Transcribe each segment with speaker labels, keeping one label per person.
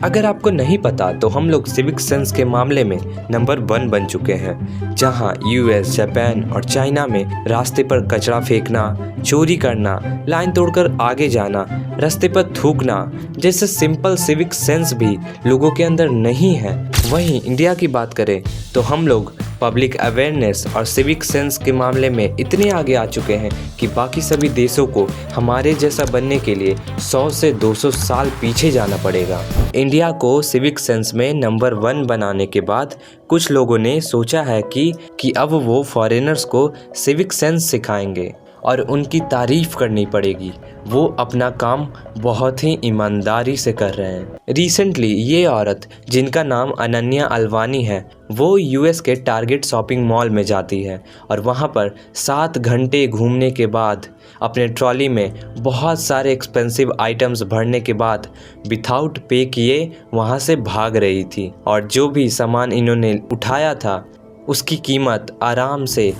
Speaker 1: अगर आपको नहीं पता तो हम लोग सिविक सेंस के मामले में नंबर 1 बन चुके हैं, जहां यूएस, जापान और चाइना में रास्ते पर कचरा फेंकना, चोरी करना, लाइन तोड़कर आगे जाना, रास्ते पर थूकना जैसे सिंपल सिविक सेंस भी लोगों के अंदर नहीं है। वहीं इंडिया की बात करें तो हम लोग पब्लिक अवेयरनेस और सिविक सेंस के मामले में इतने आगे आ चुके हैं कि बाकी सभी देशों को हमारे जैसा बनने के लिए 100 से 200 साल पीछे जाना पड़ेगा। इंडिया को सिविक सेंस में नंबर 1 बनाने के बाद कुछ लोगों ने सोचा है कि अब वो फॉरेनर्स को सिविक सेंस सिखाएंगे और उनकी तारीफ करनी पड़ेगी। वो अपना काम बहुत ही ईमानदारी से कर रहे हैं। रिसेंटली ये औरत, जिनका नाम अनन्या अलवानी है, वो यूएस के टारगेट शॉपिंग मॉल में जाती है और वहाँ पर 7 घंटे घूमने के बाद अपने ट्रॉली में बहुत सारे एक्सपेंसिव आइटम्स भरने के बाद विदाउट पे किए वहाँ से भाग रही थी। और जो भी सामान इन्होंने उठाया था उसकी कीमत आराम से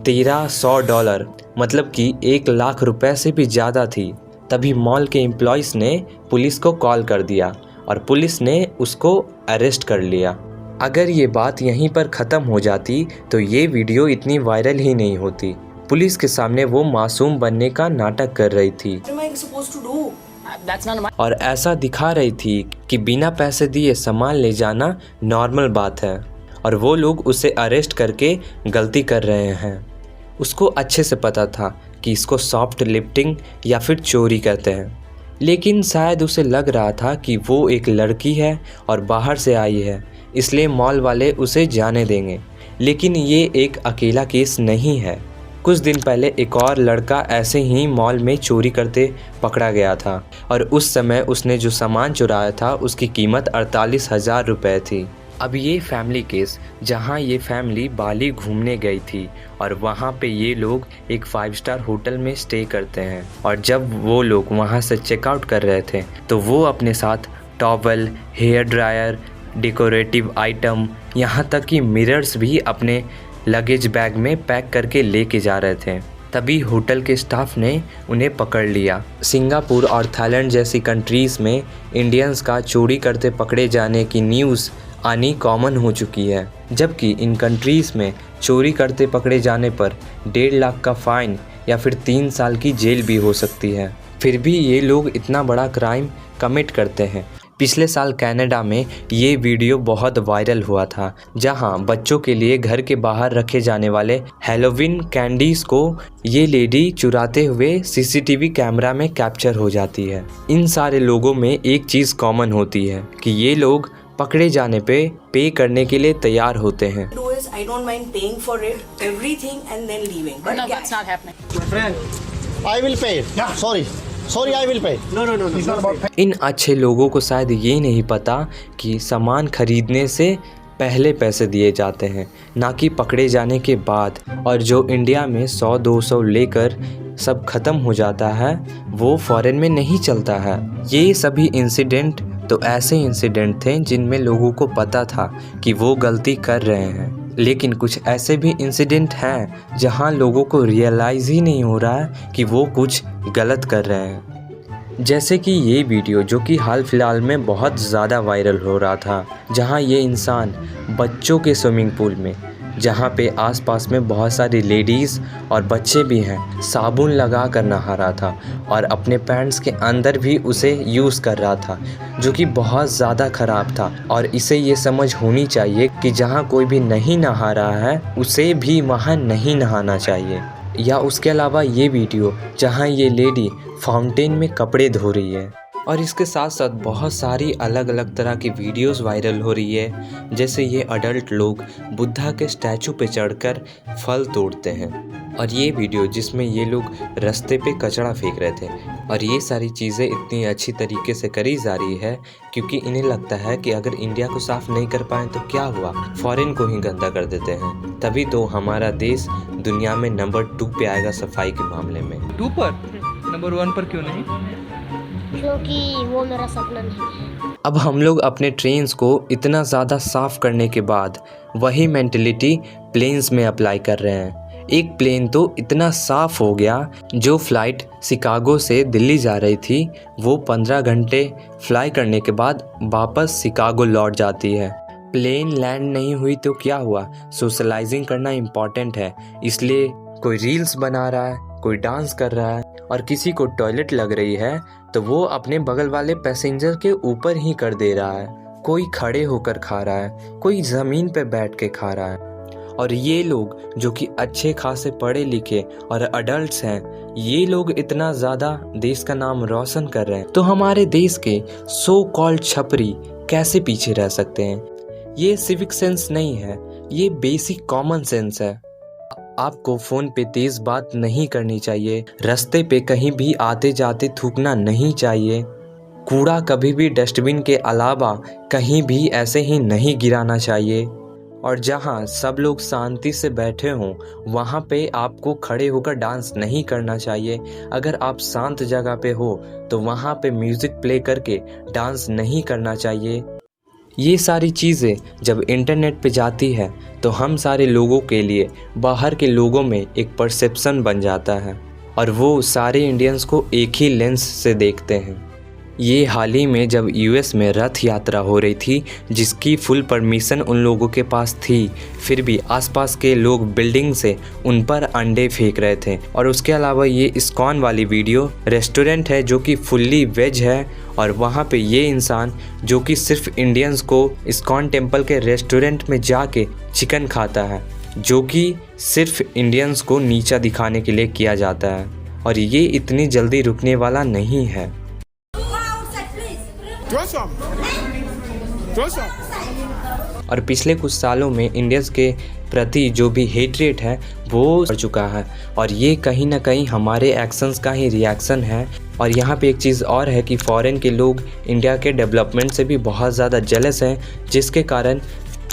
Speaker 1: $1300 मतलब कि 1 लाख रुपए से भी ज़्यादा थी। तभी मॉल के एम्प्लॉयज़ ने पुलिस को कॉल कर दिया और पुलिस ने उसको अरेस्ट कर लिया। अगर ये बात यहीं पर ख़त्म हो जाती तो ये वीडियो इतनी वायरल ही नहीं होती। पुलिस के सामने वो मासूम बनने का नाटक कर रही थी और ऐसा दिखा रही थी कि बिना पैसे दिए सामान ले जाना नॉर्मल बात है और वो लोग उसे अरेस्ट करके गलती कर रहे हैं। उसको अच्छे से पता था कि इसको सॉफ्ट लिफ्टिंग या फिर चोरी कहते हैं, लेकिन शायद उसे लग रहा था कि वो एक लड़की है और बाहर से आई है, इसलिए मॉल वाले उसे जाने देंगे। लेकिन ये एक अकेला केस नहीं है। कुछ दिन पहले एक और लड़का ऐसे ही मॉल में चोरी करते पकड़ा गया था और उस समय उसने जो सामान चुराया था उसकी कीमत 48,000 रुपये थी। अब ये फैमिली केस, जहाँ ये फैमिली बाली घूमने गई थी और वहाँ पे ये लोग एक 5 स्टार होटल में स्टे करते हैं और जब वो लोग वहाँ से चेकआउट कर रहे थे तो वो अपने साथ towel, hair dryer, decorative item, यहाँ तक कि मिरर्स भी अपने लगेज बैग में पैक करके लेके जा रहे थे। तभी होटल के स्टाफ ने उन्हें पकड़ लिया। सिंगापुर और थाईलैंड जैसी कंट्रीज़ में इंडियंस का चोरी करते पकड़े जाने की न्यूज़ आनी कॉमन हो चुकी है, जबकि इन कंट्रीज़ में चोरी करते पकड़े जाने पर 1.5 लाख का फ़ाइन या फिर 3 साल की जेल भी हो सकती है। फिर भी ये लोग इतना बड़ा क्राइम कमिट करते हैं। पिछले साल कनाडा में ये वीडियो बहुत वायरल हुआ था, जहां बच्चों के लिए घर के बाहर रखे जाने वाले हैलोवीन कैंडीज़ को ये लेडी चुराते हुए सीसीटीवी कैमरा में कैप्चर हो जाती है। इन सारे लोगों में एक चीज़ कॉमन होती है कि ये लोग पकड़े जाने पे करने के लिए तैयार होते हैं।
Speaker 2: I don't mind paying for it, everything and then leaving. But
Speaker 3: No, that's not happening.
Speaker 4: My friend,
Speaker 5: I will pay it.
Speaker 4: Yeah.
Speaker 5: Sorry, I will pay.
Speaker 4: no. It's not about
Speaker 1: इन अच्छे लोगों को शायद ये नहीं पता कि सामान खरीदने से पहले पैसे दिए जाते हैं, ना कि पकड़े जाने के बाद। और जो इंडिया में 100-200 लेकर सब ख़त्म हो जाता है वो फॉरेन में नहीं चलता है। ये सभी इंसिडेंट तो ऐसे इंसिडेंट थे जिनमें लोगों को पता था कि वो गलती कर रहे हैं, लेकिन कुछ ऐसे भी इंसिडेंट हैं जहां लोगों को रियलाइज़ ही नहीं हो रहा है कि वो कुछ गलत कर रहे हैं। जैसे कि ये वीडियो जो कि हाल फिलहाल में बहुत ज़्यादा वायरल हो रहा था, जहां ये इंसान बच्चों के स्विमिंग पूल में, जहाँ पे आसपास में बहुत सारी लेडीज़ और बच्चे भी हैं, साबुन लगा कर नहा रहा था और अपने पैंट्स के अंदर भी उसे यूज़ कर रहा था, जो कि बहुत ज़्यादा ख़राब था। और इसे ये समझ होनी चाहिए कि जहाँ कोई भी नहीं नहा रहा है उसे भी वहाँ नहीं नहाना चाहिए। या उसके अलावा ये वीडियो जहाँ ये लेडी फाउंटेन में कपड़े धो रही है। और इसके साथ साथ बहुत सारी अलग अलग तरह की वीडियोस वायरल हो रही है, जैसे ये अडल्ट लोग बुद्धा के स्टैचू पे चढ़कर फल तोड़ते हैं, और ये वीडियो जिसमें ये लोग रास्ते पे कचरा फेंक रहे थे। और ये सारी चीज़ें इतनी अच्छी तरीके से करी जा रही है क्योंकि इन्हें लगता है कि अगर इंडिया को साफ़ नहीं कर पाएँ तो क्या हुआ, फॉरेन को ही गंदा कर देते हैं। तभी तो हमारा देश दुनिया में नंबर 2 पे आएगा सफाई के मामले में।
Speaker 6: 2 पर, नंबर 1 पर क्यों नहीं?
Speaker 7: क्योंकि वो मेरा सपना नहीं है।
Speaker 1: अब हम लोग अपने ट्रेन्स को इतना ज़्यादा साफ़ करने के बाद वही मेंटलिटी प्लेन्स में अप्लाई कर रहे हैं। एक प्लेन तो इतना साफ हो गया, जो फ़्लाइट शिकागो से दिल्ली जा रही थी वो 15 घंटे फ्लाई करने के बाद वापस शिकागो लौट जाती है। प्लेन लैंड नहीं हुई तो क्या हुआ, सोशलाइजिंग करना इम्पॉर्टेंट है, इसलिए कोई रील्स बना रहा है, कोई डांस कर रहा है, और किसी को टॉयलेट लग रही है तो वो अपने बगल वाले पैसेंजर के ऊपर ही कर दे रहा है। कोई खड़े होकर खा रहा है, कोई ज़मीन पे बैठ के खा रहा है। और ये लोग जो कि अच्छे खासे पढ़े लिखे और अडल्ट्स हैं, ये लोग इतना ज़्यादा देश का नाम रोशन कर रहे हैं, तो हमारे देश के सो कॉल्ड छपरी कैसे पीछे रह सकते हैं। ये सिविक सेंस नहीं है, ये बेसिक कॉमन सेंस है। आपको फ़ोन पे तेज़ बात नहीं करनी चाहिए, रास्ते पे कहीं भी आते जाते थूकना नहीं चाहिए, कूड़ा कभी भी डस्टबिन के अलावा कहीं भी ऐसे ही नहीं गिराना चाहिए, और जहाँ सब लोग शांति से बैठे हों वहाँ पे आपको खड़े होकर डांस नहीं करना चाहिए। अगर आप शांत जगह पे हो तो वहाँ पे म्यूज़िक प्ले करके डांस नहीं करना चाहिए। ये सारी चीज़ें जब इंटरनेट पे जाती है तो हम सारे लोगों के लिए बाहर के लोगों में एक परसेप्शन बन जाता है और वो सारे इंडियंस को एक ही लेंस से देखते हैं। ये हाल ही में जब यूएस में रथ यात्रा हो रही थी, जिसकी फुल परमिशन उन लोगों के पास थी, फिर भी आसपास के लोग बिल्डिंग से उन पर अंडे फेंक रहे थे। और उसके अलावा ये इस्कॉन वाली वीडियो, रेस्टोरेंट है जो कि फुल्ली वेज है, और वहाँ पे ये इंसान जो कि सिर्फ इंडियंस को इस्कॉन टेम्पल के रेस्टोरेंट में जाके चिकन खाता है, जो कि सिर्फ इंडियंस को नीचा दिखाने के लिए किया जाता है, और ये इतनी जल्दी रुकने वाला नहीं है। और पिछले कुछ सालों में इंडियंस के प्रति जो भी हेट है वो बढ़ चुका है, और ये कहीं ना कहीं हमारे एक्शंस का ही रिएक्शन है। और यहाँ पे एक चीज़ और है कि फॉरेन के लोग इंडिया के डेवलपमेंट से भी बहुत ज़्यादा जेलस हैं, जिसके कारण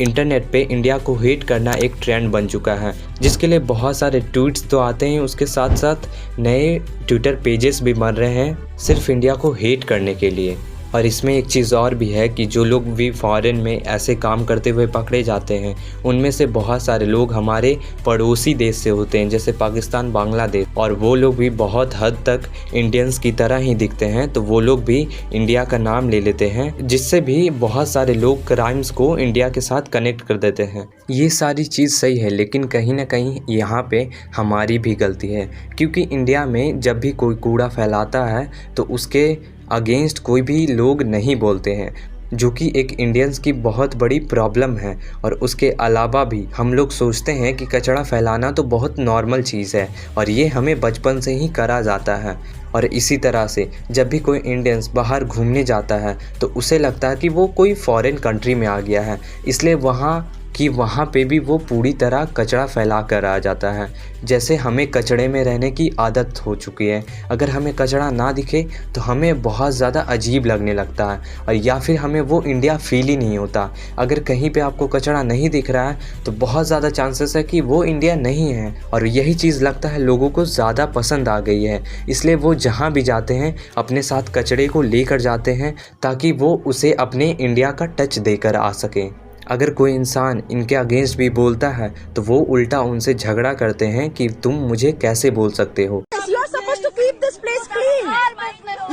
Speaker 1: इंटरनेट पे इंडिया को हेट करना एक ट्रेंड बन चुका है, जिसके लिए बहुत सारे ट्वीट्स तो आते हैं, उसके साथ साथ नए ट्विटर पेजेस भी बन रहे हैं सिर्फ इंडिया को हेट करने के लिए। और इसमें एक चीज़ और भी है कि जो लोग भी फॉरेन में ऐसे काम करते हुए पकड़े जाते हैं, उनमें से बहुत सारे लोग हमारे पड़ोसी देश से होते हैं, जैसे पाकिस्तान, बांग्लादेश, और वो लोग भी बहुत हद तक इंडियंस की तरह ही दिखते हैं, तो वो लोग भी इंडिया का नाम ले लेते हैं, जिससे भी बहुत सारे लोग क्राइम्स को इंडिया के साथ कनेक्ट कर देते हैं। ये सारी चीज़ सही है, लेकिन कहीं ना कहीं यहाँ पे हमारी भी गलती है, क्योंकि इंडिया में जब भी कोई कूड़ा फैलाता है तो उसके अगेंस्ट कोई भी लोग नहीं बोलते हैं, जो कि एक इंडियंस की बहुत बड़ी प्रॉब्लम है। और उसके अलावा भी हम लोग सोचते हैं कि कचरा फैलाना तो बहुत नॉर्मल चीज़ है और ये हमें बचपन से ही करा जाता है। और इसी तरह से जब भी कोई इंडियंस बाहर घूमने जाता है तो उसे लगता है कि वो कोई फॉरेन कंट्री में आ गया है, इसलिए वहाँ पे भी वो पूरी तरह कचरा फैला कर आ जाता है, जैसे हमें कचड़े में रहने की आदत हो चुकी है। अगर हमें कचरा ना दिखे तो हमें बहुत ज़्यादा अजीब लगने लगता है, और या फिर हमें वो इंडिया फील ही नहीं होता। अगर कहीं पे आपको कचरा नहीं दिख रहा है तो बहुत ज़्यादा चांसेस है कि वो इंडिया नहीं है, और यही चीज़ लगता है लोगों को ज़्यादा पसंद आ गई है, इसलिए वो जहाँ भी जाते हैं अपने साथ कचड़े को लेकर जाते हैं ताकि वो उसे अपने इंडिया का टच देकर आ सकें। अगर कोई इंसान इनके अगेंस्ट भी बोलता है तो वो उल्टा उनसे झगड़ा करते हैं कि तुम मुझे कैसे बोल सकते हो।
Speaker 3: You're supposed to keep this place clean.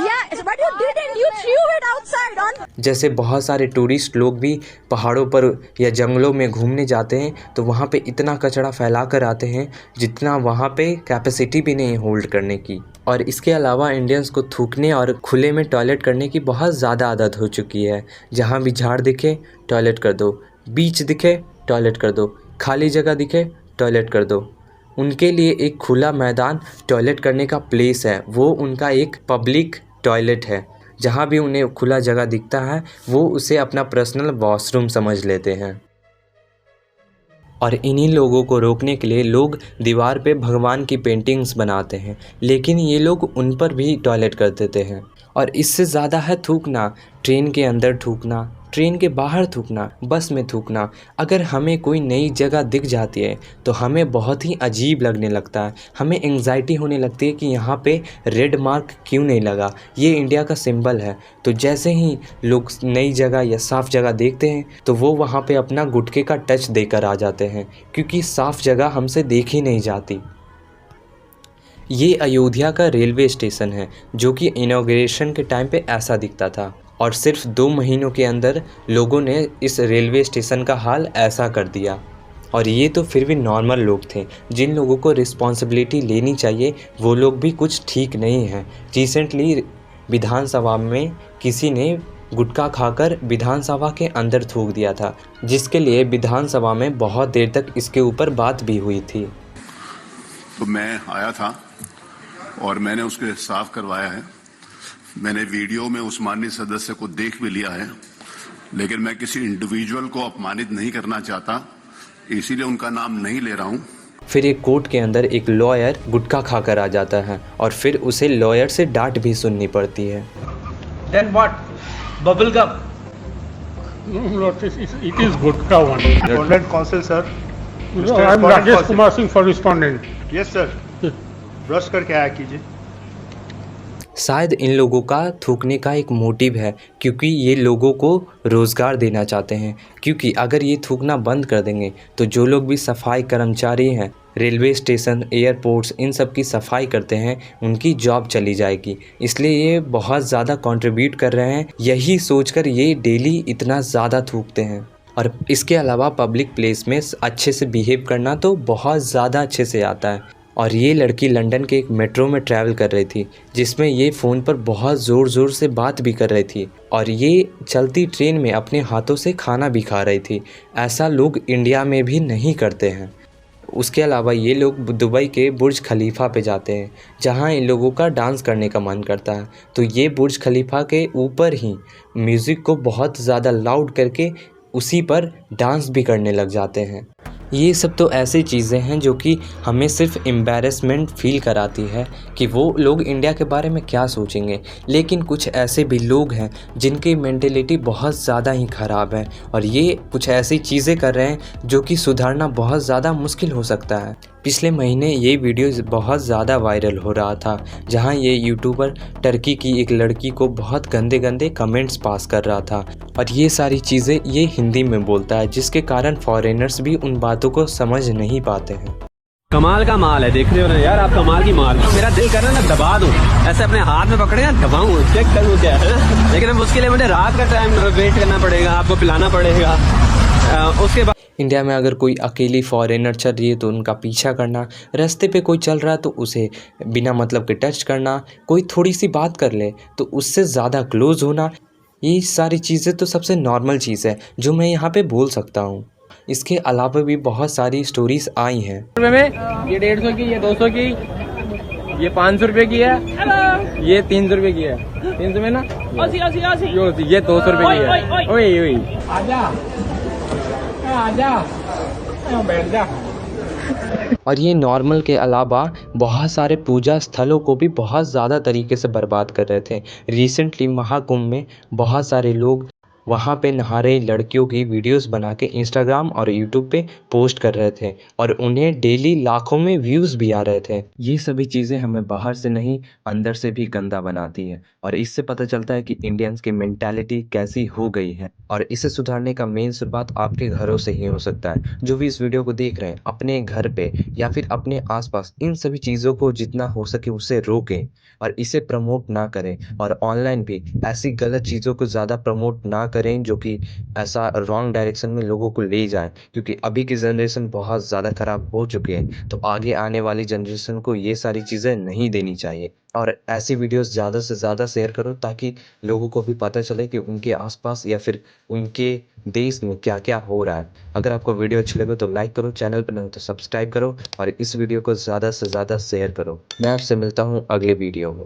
Speaker 3: Yeah, but you didn't. You threw it outside on.
Speaker 1: जैसे बहुत सारे टूरिस्ट लोग भी पहाड़ों पर या जंगलों में घूमने जाते हैं तो वहाँ पे इतना कचरा फैला कर आते हैं जितना वहाँ पे कैपेसिटी भी नहीं होल्ड करने की। और इसके अलावा इंडियंस को थूकने और खुले में टॉयलेट करने की बहुत ज़्यादा आदत हो चुकी है। जहाँ भी झाड़ दिखे टॉयलेट कर दो, बीच दिखे टॉयलेट कर दो, खाली जगह दिखे टॉयलेट कर दो। उनके लिए एक खुला मैदान टॉयलेट करने का प्लेस है, वो उनका एक पब्लिक टॉयलेट है। जहाँ भी उन्हें खुला जगह दिखता है वो उसे अपना पर्सनल वॉशरूम समझ लेते हैं। और इन्हीं लोगों को रोकने के लिए लोग दीवार पे भगवान की पेंटिंग्स बनाते हैं, लेकिन ये लोग उन पर भी टॉयलेट कर देते हैं। और इससे ज़्यादा है थूकना, ट्रेन के अंदर थूकना, ट्रेन के बाहर थूकना, बस में थूकना। अगर हमें कोई नई जगह दिख जाती है तो हमें बहुत ही अजीब लगने लगता है, हमें एंग्जाइटी होने लगती है कि यहाँ पे रेड मार्क क्यों नहीं लगा, ये इंडिया का सिंबल है। तो जैसे ही लोग नई जगह या साफ़ जगह देखते हैं तो वो वहाँ पे अपना गुटके का टच देकर आ जाते हैं, क्योंकि साफ़ जगह हमसे देखी नहीं जाती। ये अयोध्या का रेलवे स्टेशन है जो कि इनॉग्रेशन के टाइम पे ऐसा दिखता था, और सिर्फ 2 महीनों के अंदर लोगों ने इस रेलवे स्टेशन का हाल ऐसा कर दिया। और ये तो फिर भी नॉर्मल लोग थे, जिन लोगों को रिस्पॉन्सिबिलिटी लेनी चाहिए वो लोग भी कुछ ठीक नहीं हैं। रिसेंटली विधानसभा में किसी ने गुटखा खाकर विधानसभा के अंदर थूक दिया था, जिसके लिए विधानसभा में बहुत देर तक इसके ऊपर बात भी हुई थी।
Speaker 8: तो मैं आया था और मैंने उसके साफ करवाया है। मैंने वीडियो में उस माननीय सदस्य को देख भी लिया है, लेकिन मैं किसी इंडिविजुअल को अपमानित नहीं करना चाहता, इसीलिए उनका नाम नहीं ले रहा हूं।
Speaker 1: फिर एक कोर्ट के अंदर एक लॉयर गुटखा खाकर आ जाता है और फिर उसे लॉयर से डांट भी सुननी पड़ती है।
Speaker 6: Then what? Bubble gum.
Speaker 4: No, it is Gutka one.
Speaker 9: Respondent counsel, sir.
Speaker 4: No, I am Rajesh Kumar Singh for respondent.
Speaker 9: Yes, sir. Brush करके आया कीजिए।
Speaker 1: शायद इन लोगों का थूकने का एक मोटिव है, क्योंकि ये लोगों को रोज़गार देना चाहते हैं। क्योंकि अगर ये थूकना बंद कर देंगे तो जो लोग भी सफाई कर्मचारी हैं, रेलवे स्टेशन, एयरपोर्ट्स, इन सब की सफाई करते हैं, उनकी जॉब चली जाएगी। इसलिए ये बहुत ज़्यादा कंट्रीब्यूट कर रहे हैं, यही सोचकर ये डेली इतना ज़्यादा थूकते हैं। और इसके अलावा पब्लिक प्लेस में अच्छे से बिहेव करना तो बहुत ज़्यादा अच्छे से आता है। और ये लड़की लंदन के एक मेट्रो में ट्रैवल कर रही थी, जिसमें ये फ़ोन पर बहुत ज़ोर ज़ोर से बात भी कर रही थी, और ये चलती ट्रेन में अपने हाथों से खाना भी खा रही थी। ऐसा लोग इंडिया में भी नहीं करते हैं। उसके अलावा ये लोग दुबई के बुर्ज खलीफा पे जाते हैं, जहाँ इन लोगों का डांस करने का मन करता है। तो ये बुर्ज खलीफा के ऊपर ही म्यूज़िक को बहुत ज़्यादा लाउड करके उसी पर डांस भी करने लग जाते हैं। ये सब तो ऐसी चीज़ें हैं जो कि हमें सिर्फ एम्बैरेसमेंट फील कराती है कि वो लोग इंडिया के बारे में क्या सोचेंगे। लेकिन कुछ ऐसे भी लोग हैं जिनकी मेंटेलिटी बहुत ज़्यादा ही ख़राब है, और ये कुछ ऐसी चीज़ें कर रहे हैं जो कि सुधारना बहुत ज़्यादा मुश्किल हो सकता है। पिछले महीने ये वीडियो बहुत ज़्यादा वायरल हो रहा था, जहां ये यूट्यूबर टर्की की एक लड़की को बहुत गंदे गंदे कमेंट्स पास कर रहा था, और ये सारी चीज़ें ये हिंदी में बोलता है, जिसके कारण फॉरेनर्स भी उन बातों को समझ नहीं पाते हैं।
Speaker 10: कमाल का माल है, देख रहे हो ना यार आप, कमाल की माल। मेरा दिल कर रहा है ना दबा दूं, ऐसे अपने हाथ में पकड़े ना दबाऊं, चेक करूं क्या है। लेकिन अब उसके लिए मुझे रात का टाइम वेट करना पड़ेगा, आपको पिलाना पड़ेगा। उसके बाद
Speaker 1: इंडिया में अगर कोई अकेली फॉरेनर चल रही है तो उनका पीछा करना, रास्ते पे कोई चल रहा है तो उसे बिना मतलब के टच करना, कोई थोड़ी सी बात कर ले तो उससे ज़्यादा क्लोज होना, ये सारी चीज़ें तो सबसे नॉर्मल चीज़ है जो मैं यहाँ पे बोल सकता हूँ। इसके अलावा भी बहुत सारी स्टोरीज आई हैं।
Speaker 6: ये 150 की, ये 200 की, ये 500 रुपए की है, ये 300 रुपए की है। 300 में ना, ये 200 रुपए की है। ओए ओए आजा बैठ जा।
Speaker 1: और ये नॉर्मल के अलावा बहुत सारे पूजा स्थलों को भी बहुत ज़्यादा तरीके से बर्बाद कर रहे थे। रिसेंटली महाकुंभ में बहुत सारे लोग वहाँ पे नहा रही लड़कियों की वीडियोस बना के इंस्टाग्राम और यूट्यूब पे पोस्ट कर रहे थे, और उन्हें डेली लाखों में व्यूज़ भी आ रहे थे। ये सभी चीज़ें हमें बाहर से नहीं अंदर से भी गंदा बनाती है, और इससे पता चलता है कि इंडियंस की मेंटालिटी कैसी हो गई है। और इसे सुधारने का मेन शुरुआत आपके घरों से ही हो सकता है। जो भी इस वीडियो को देख रहे हैं, अपने घर पे या फिर अपने आसपास इन सभी चीज़ों को जितना हो सके उसे रोकें और इसे प्रमोट ना करें, और ऑनलाइन भी ऐसी गलत चीज़ों को ज़्यादा प्रमोट ना करें जो कि ऐसा रॉन्ग डायरेक्शन में लोगों को ले जाए, क्योंकि अभी की जनरेशन बहुत ज़्यादा ख़राब हो चुकी है। तो आगे आने वाली जनरेशन को ये सारी चीज़ें नहीं देनी चाहिए, और ऐसी वीडियोस ज़्यादा से ज़्यादा शेयर करो ताकि लोगों को भी पता चले कि उनके आसपास या फिर उनके देश में क्या क्या हो रहा है। अगर आपको वीडियो अच्छी लगे तो लाइक करो, चैनल पर नहीं तो सब्सक्राइब करो, और इस वीडियो को ज़्यादा से ज़्यादा शेयर करो। मैं आपसे मिलता हूँ अगले वीडियो में।